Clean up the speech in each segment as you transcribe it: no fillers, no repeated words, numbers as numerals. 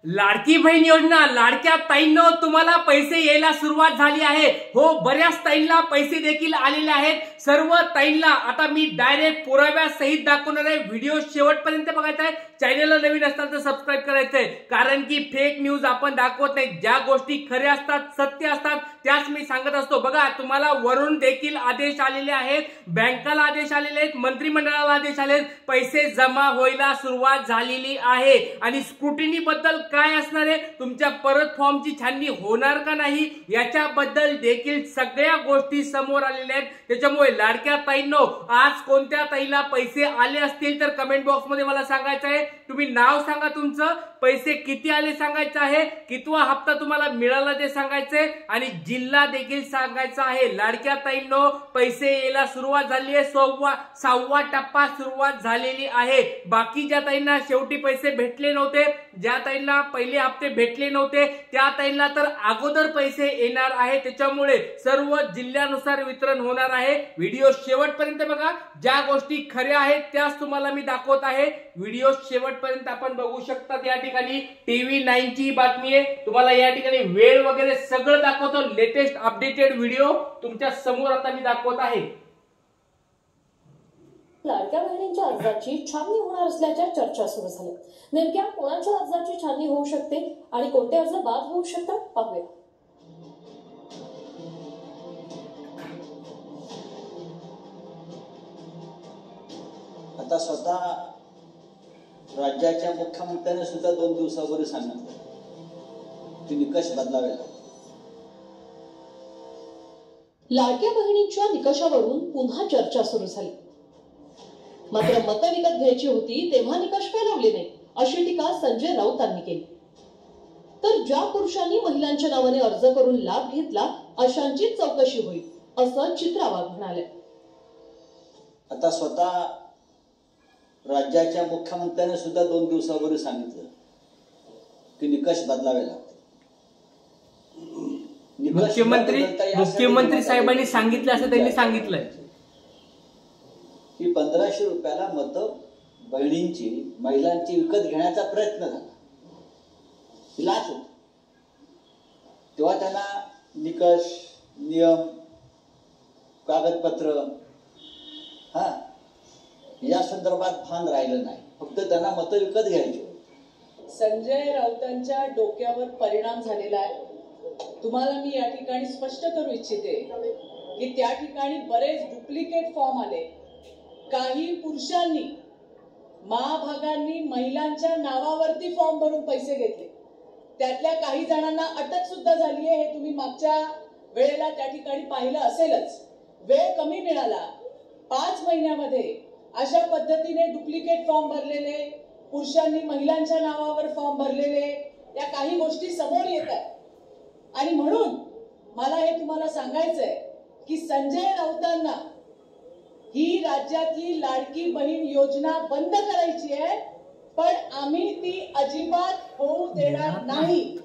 लाडकी बहीण योजना, लाडक्या ताईंनो तुम्हाला पैसे यायला सुरुवात झाली आहे। हो, बऱ्याच ताईंना पैसे देखील आलेले आहेत। सर्व ताईंना आता मी डायरेक्ट पुराव्यासहित दाखवणार आहे। व्हिडिओ शेवटपर्यंत बघायचा आहे। चॅनलला नवीन असताना तर सबस्क्राइब करायचं आहे, कारण की फेक न्यूज आपण दाखवत नाही। ज्या गोष्टी खऱ्या असतात, सत्य असतात, त्याच मी सांगत असतो। बघा, तुम्हाला वरून देखील आदेश आलेले आहेत, बँकाला आदेश आलेले आहेत, मंत्रिमंडळाला आदेश आले, पैसे जमा व्हायला सुरुवात झालेली आहे। आणि स्क्रुटिनी बद्दल काय असणार आहे, तुमच्या परत फॉर्मची छाननी होणार का नाही याच्याबद्दल देखील सगळ्या गोष्टी समोर आलेल्या आहेत। त्याच्यामुळे लाडक्या ताईंनो, आज कोणत्या ताईला पैसे आले असतील तर कमेंट बॉक्स मध्ये मला सांगायचं आहे। तुम्ही नाव सांगा, तुमचं पैसे किती आले सांगायचं आहे, कितवा हप्ता तुम्हाला मिळाला ते सांगायचंय, आणि जिल्हा देखील सांगायचा आहे। लाडक्या ताईंनो, पैसे यायला सुरुवात झाली आहे। सहावा टप्पा सुरुवात झालेली आहे। बाकी ज्या ताईंना शेवटी पैसे भेटले नव्हते, ज्या ताईंना पहिले हप्ते भेटले नव्हते, त्या ताईंना तर अगोदर पैसे येणार आहे। त्याच्यामुळे सर्व जिल्ह्यानुसार वितरण होणार आहे। व्हिडिओ शेवटपर्यंत बघा, ज्या गोष्टी खऱ्या आहेत त्याच तुम्हाला मी दाखवत आहे। व्हिडिओ शेवटपर्यंत आपण बघू शकता। या ठिकाणी TV9 ची बातमी आहे। तुम्हाला या ठिकाणी वेळ वगैरे सगळं दाखवतो। लेटेस्ट अपडेटेड व्हिडिओ तुमच्या समोर आता मी दाखवत आहे। लाडक्या बहिणींच्या अर्जाची छाननी होणार असल्याच्या चर्चा सुरू झाल्या। नेमक्या कोणाच्या अर्जाची छाननी होऊ शकते आणि कोणते अर्ज बाद होऊ शकतात, पाहूया। आता स्वतः राज्याच्या मुख्यमंत्र्याने सुद्धा 2 दिवसापूर्वी सांगितलं की निकष बदलावे लागतात। लाडक्या बहिणींच्या निकषावरून पुन्हा चर्चा सुरू झाली। मात्र मतं विकत घ्यायची होती तेव्हा निकष फैलावले नाही, अशी टीका संजय राऊतांनी केली। तर ज्या पुरुषांनी महिलांच्या नावाने अर्ज करून लाभ घेतला अशांचीच चौकशी होईल, असं चित्रा वाघ म्हणाले। आता स्वतः राज्याच्या मुख्यमंत्र्याने सुद्धा 2 दिवसापूर्वी सांगितलं की निकष बदलावे लागतात। मुख्यमंत्री साहेबांनी सांगितलं असं त्यांनी सांगितलंय की 1500 रुपयाला मतं बहिणींची, महिलांची विकत घेण्याचा प्रयत्न झाला, लाच होती। तेव्हा त्यांना निकष, नियम, कागदपत्र या संदर्भात भान राहिलं नाही, फक्त त्यांना मतं विकत घ्यायची होती। संजय राऊतांच्या डोक्यावर परिणाम झालेला आहे। तुम्हाला मी या ठिकाणी स्पष्ट करू इच्छिते की त्या ठिकाणी बरेच डुप्लिकेट फॉर्म आले। काही पुरुषांनी, महाभागांनी महिलांच्या नावावरती फॉर्म भरून पैसे घेतले। त्यातल्या काही जणांना अटक सुद्धा झाली आहे। हे तुम्ही मागच्या वेळेला त्या ठिकाणी पाहिलं असेलच। वेळ कमी मिळाला, 5 महिन्यामध्ये अशा पद्धतीने डुप्लिकेट फॉर्म भरलेले, पुरुषांनी महिलांच्या नावावर फॉर्म भरलेले, या काही गोष्टी समोर येत आहेत। आणि म्हणून मला हे तुम्हाला सांगायचंय की संजय राऊतांना ही राज्यातली लाडकी बहीण योजना बंद करायची आहे, पण आम्ही ती अजिबात होऊ देणार नाही।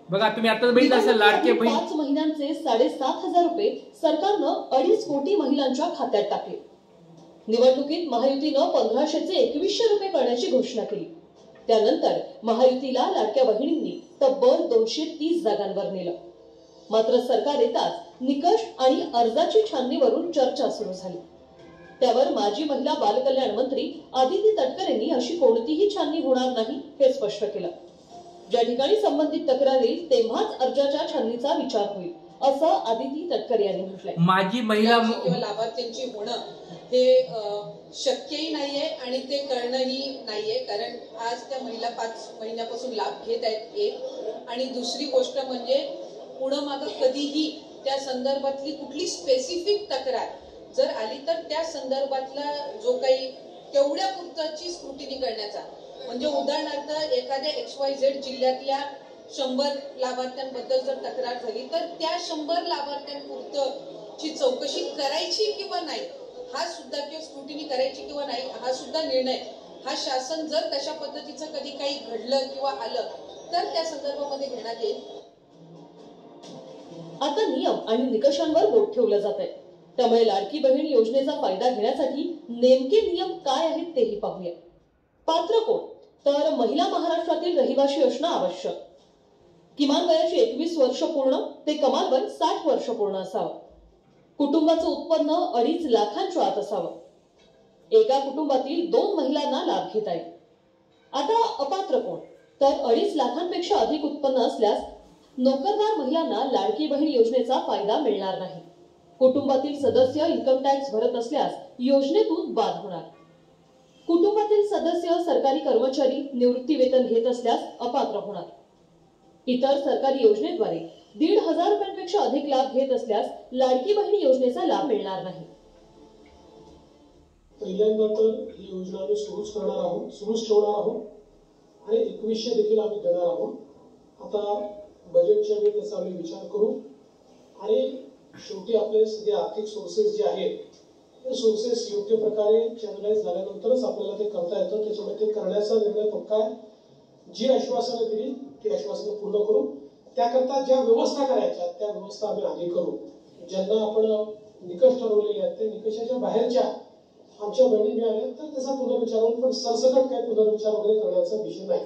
बघा, तुम्ही आता बघितलं असेल, लाडके बहीण 5 महिन्यांचे 7,500 रुपये सरकारनं 2.5 कोटी महिलांच्या खात्यात टाकले। निवडणुकीत महायुतीनं 1500चे 2100 रुपये करण्याची घोषणा केली। त्यानंतर महायुतीला लाडक्या बहिणींनी तब्बल 230 जागांवर नेलं। मात्र सरकार येताच निकष आणि अर्जाची छाननीवरून चर्चा सुरू झाली। त्यावर माजी महिला बालकल्याण मंत्री आदिती तटकरे यांनी अशी कोणतीही छाननी होणार नाही हे स्पष्ट केलं। ज्या ठिकाणी संबंधित तक्रार येईल तेव्हाच अर्जाच्या छाननीचा विचार होईल, असं आदिती तटकरे यांनी म्हटलंय। माजी महिला लाभार्थ्यांची होणं हे शक्यही नाहीये आणि ते करणंही नाहीये, कारण आज त्या महिला 5 महिन्यापासून लाभ घेत आहेत। एक आणि दुसरी गोष्ट म्हणजे पुढं मागं कधीही त्या संदर्भातली कुठली स्पेसिफिक तक्रार जर आली तर त्या संदर्भातला जो काही तेवढ्या पुरताची स्क्रुटिनी करण्याचा, म्हणजे उदाहरणार्थ एखाद्या XYZ जिल्ह्यातल्या 100 लाभार्थ्यांबद्दल जर तक्रार झाली तर त्या 100 लाभार्थ्यांपुरतची चौकशी करायची किंवा नाही हा सुद्धा, किंवा स्क्रुटिनी करायची किंवा नाही हा सुद्धा निर्णय हा शासन जर तशा पद्धतीचं कधी काही घडलं किंवा आलं तर त्या संदर्भामध्ये घेण्यात येईल। आता नियम आणि निकषांवर बोट ठेवलं जात आहे। त्यामुळे लाडकी बहीण योजनेचा फायदा घेण्यासाठी नेमके नियम काय आहेत तेही पाहूया। पात्र कोण, तर महिला महाराष्ट्रातील रहिवाशी असणं आवश्यक. किमान वयाची 21 वर्ष पूर्ण ते कमाल वय 60 वर्ष पूर्ण असावं. कुटुंबाचं उत्पन्न 2.5 लाखांच्या आत असावं. एका कुटुंबातील 2 महिलांना लाभ घेता येईल. आता अपात्र कोण? तर 2.5 लाखांपेक्षा अधिक उत्पन्न असल्यास नोकरदार महिलांना लाडकी बहीण योजनेचा फायदा मिळणार नाही. कुटुंबातील सदस्य इन्कम टॅक्स भरत असल्यास योजनेतून बाद होणार. कुटुंबातील सदस्य सरकारी कर्मचारी निवृत्ती वेतन घेत असल्यास अपात्र होणार. इतर सरकारी योजनेद्वारे 1,500 रुपयांपेक्षा अधिक लाभ घेत असल्यास लाडकी बहीण योजनेचा लाभ मिळणार नाही. पहिल्यांदा तर ही योजना आम्ही सुरूच ठेवणार आहोत आणि 2100 देखील आम्ही देणार आहोत. आता बजेटच्या वेळी त्याचा आम्ही विचार करू आणि शेवटी आपले सगळे आर्थिक सोर्सेस जे आहेत ते सोर्सेस योग्य प्रकारे चॅनलाइज झाल्यानंतरच आपल्याला ते करता येतं. त्याच्यामुळे ते करण्याचा निर्णय पक्का आहे. जी आश्वासनं दिली ती आश्वासनं पूर्ण करू. त्याकरता ज्या व्यवस्था करायच्या त्या व्यवस्था आम्ही आधी करू. ज्यांना आपण निकष ठरवलेले आहेत ते निकषाच्या बाहेरच्या आमच्या बहिणी मिळाल्या तर त्याचा पुनर्विचार होईल, पण सरसकट काही पुनर्विचार वगैरे करण्याचा विषय नाही.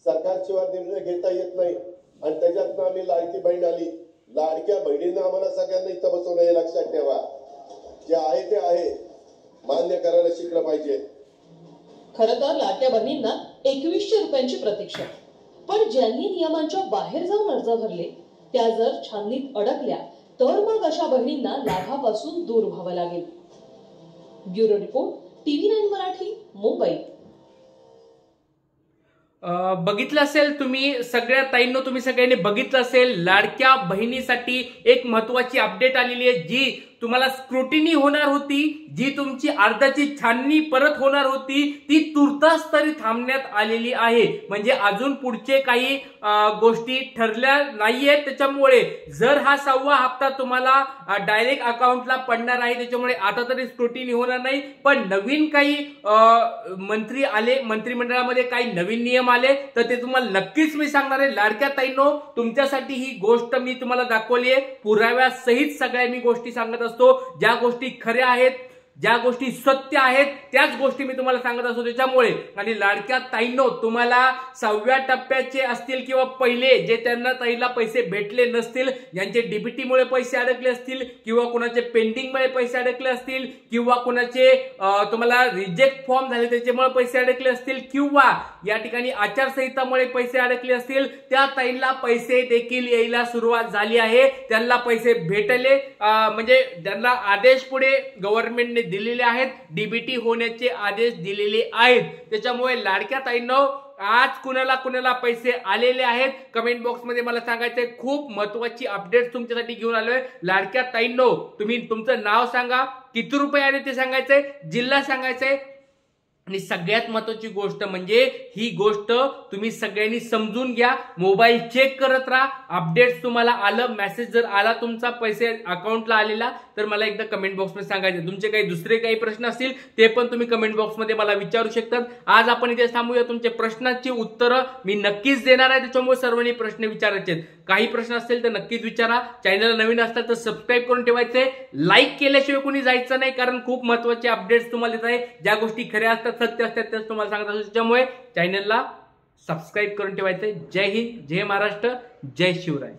सरकारशिवाय निर्णय घेता येत नाही आणि त्याच्यातनं आम्ही लाडकी बहीण आली. लाडक्या बहिणींना आम्हाला सगळ्यांना इथं बसवणं हे लक्षात ठेवा. जे आहे ते आहे, मान्य करायला शिकलं पाहिजे. खरं तर लाडक्या बहिणींना 2100 रुपयांची प्रतीक्षा. पण ज्यांनी नियमांच्या बाहेर जाऊन अर्ज भरले त्या जर छाननीत अडकल्या तर मग अशा बहिणींना लाभापासून दूर व्हावं लागेल. Bureau report, TV9 Marathi, Mumbai. बघितलं असेल तुम्ही सगळ्या ताईंनो, तुम्ही सगळ्यांनी बघितलं असेल लाडक्या बहिणीसाठी एक महत्वाची अपडेट आलेली आहे, जी तुम्हाला स्क्रुटिनी होणार होती, जी तुमची अर्जाची छाननी परत होणार होती, ती तुर्तास तरी थांबण्यात आलेली आहे. म्हणजे अजून पुढचे काही गोष्टी ठरल्या नाहीयेत. त्याच्यामुळे जर हा 6वा हप्ता तुम्हाला डायरेक्ट अकाउंटला पडणार आहे, त्याच्यामुळे आता तरी स्क्रुटिनी होणार नाही. पण नवीन काही मंत्री आले, मंत्रिमंडळामध्ये काही नवीन नियम आले तर ते तुम्हाला नक्कीच मी सांगणार आहे. लाडक्या ताईंनो, तुमच्यासाठी ही गोष्ट मी तुम्हाला दाखवली आहे, पुराव्यासहित सगळ्या मी गोष्टी सांगत असतो. ज्या गोष्टी खऱ्या आहेत, ज्या गोष्टी सत्य आहेत, त्याच गोष्टी मी तुम्हाला सांगत असतो. त्याच्यामुळे आणि लाडक्या ताईंनो, तुम्हाला 6व्या टप्प्याचे असतील किंवा पहिले जे त्यांना ताईला पैसे भेटले नसतील, ज्यांचे डीबीटी मुळे पैसे अडकले असतील किंवा कुणाचे पेंडिंग मुळे पैसे अडकले असतील किंवा कुणाचे तुम्हाला रिजेक्ट फॉर्म झाले त्याच्यामुळे पैसे अडकले असतील किंवा या ठिकाणी आचारसंहितामुळे पैसे अडकले असतील, त्या ताईंना पैसे देखील यायला सुरुवात झाली आहे. त्यांना पैसे भेटले, म्हणजे ज्यांना आदेश पुढे गव्हर्नमेंटने दिलेले आहेत, डीबीटी होण्याचे आदेश दिलेले आहेत. त्याच्यामुळे लाडक्या ताईंनो, आज कुणाला पैसे आलेले आहेत कमेंट बॉक्स मध्ये मला सांगायचंय. खूप महत्वाची अपडेट तुमच्यासाठी घेऊन आलोय. लाडक्या ताईंनो, तुम्ही तुमचं नाव सांगा, किती रुपये आले ते सांगायचंय, जिल्हा सांगायचंय आणि सगळ्यात महत्वाची गोष्ट म्हणजे ही गोष्ट तुम्ही सगळ्यांनी समजून घ्या. मोबाईल चेक करत राहा. अपडेट्स तुम्हाला आलं, मेसेज जर आला तुमचा पैसे अकाउंटला आलेला तर मला एकदा कमेंट बॉक्समध्ये सांगायचे. तुमचे काही दुसरे काही प्रश्न असतील ते पण तुम्ही कमेंट बॉक्समध्ये मला विचारू शकतात. आज आपण इथे थांबूया. तुमच्या प्रश्नांची उत्तरं मी नक्कीच देणार आहे, त्याच्यामुळे सर्वांनी प्रश्न विचारायचे. काही प्रश्न असतील तर नक्कीच विचारा. चॅनलला नवीन असतात तर सबस्क्राईब करून ठेवायचे. लाईक केल्याशिवाय कोणी जायचं नाही, कारण खूप महत्वाचे अपडेट्स तुम्हाला देत आहे. ज्या गोष्टी खऱ्या असतात, सत्य असतात, त्याच तुम्हाला सांगत असतो. त्याच्यामुळे चॅनलला सबस्क्राईब करून ठेवायचंय. जय हिंद, जय महाराष्ट्र, जय शिवराय.